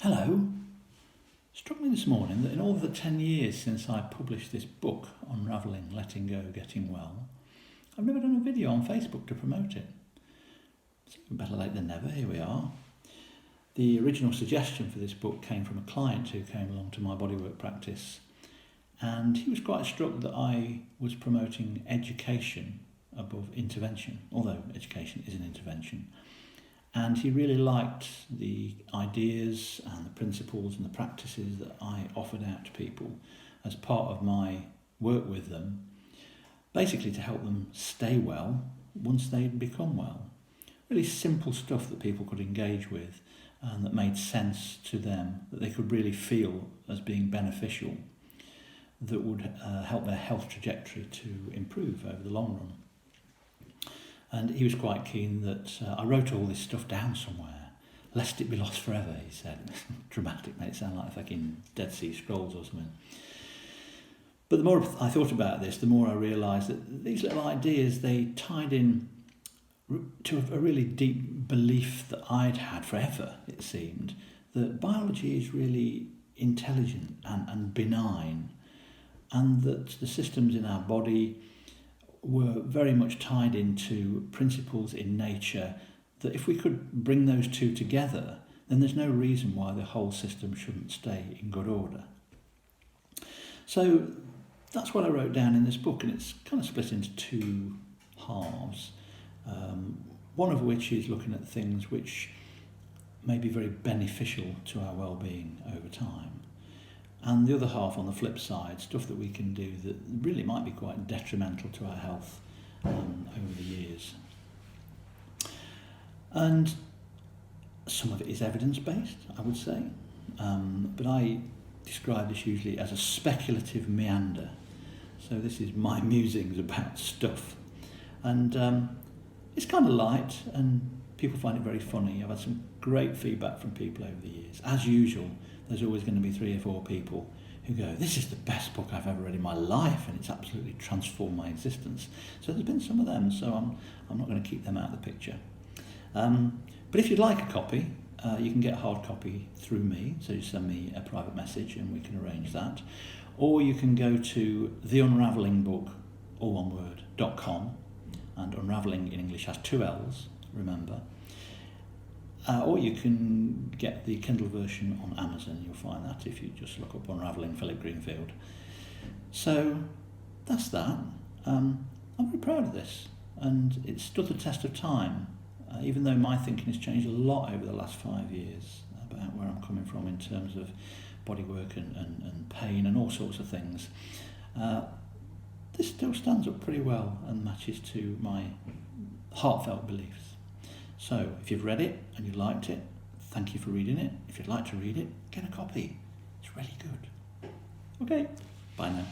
Hello. Struck me this morning that in all the 10 years since I published this book, Unravelling, Letting Go, Getting Well, I've never done a video on Facebook to promote it. So better late than never, here we are. The original suggestion for this book came from a client who came along to my bodywork practice, and he was quite struck that I was promoting education above intervention, although education is an intervention. And he really liked the ideas and the principles and the practices that I offered out to people as part of my work with them, basically to help them stay well once they'd become well. Really simple stuff that people could engage with and that made sense to them, that they could really feel as being beneficial, that would help their health trajectory to improve over the long run. And he was quite keen that I wrote all this stuff down somewhere, lest it be lost forever, he said. Dramatic, made it sound like fucking Dead Sea Scrolls or something. But the more I thought about this, the more I realised that these little ideas, they tied in to a really deep belief that I'd had forever, it seemed, that biology is really intelligent and benign, and that the systems in our body were very much tied into principles in nature, that if we could bring those two together, then there's no reason why the whole system shouldn't stay in good order. So that's what I wrote down in this book, and it's kind of split into two halves, one of which is looking at things which may be very beneficial to our well-being over time. And the other half, on the flip side, stuff that we can do that really might be quite detrimental to our health over the years. And some of it is evidence-based, I would say, but I describe this usually as a speculative meander. So this is my musings about stuff. And it's kind of light, and people find it very funny. I've had some great feedback from people over the years. As usual, there's always going to be 3 or 4 people who go, "This is the best book I've ever read in my life, and it's absolutely transformed my existence." So there's been some of them, so I'm not going to keep them out of the picture. But if you'd like a copy, you can get a hard copy through me, so you send me a private message and we can arrange that. Or you can go to theunravellingbook, all one word, .com, and Unravelling in English has 2 L's, remember. Or you can get the Kindle version on Amazon. You'll find that if you just look up Unravelling Philip Greenfield. So that's that. I'm very proud of this, and it's stood the test of time, even though my thinking has changed a lot over the last 5 years about where I'm coming from in terms of bodywork and pain and all sorts of things. This still stands up pretty well and matches to my heartfelt beliefs. So if you've read it and you liked it, thank you for reading it. If you'd like to read it, get a copy. It's really good. Okay, bye now.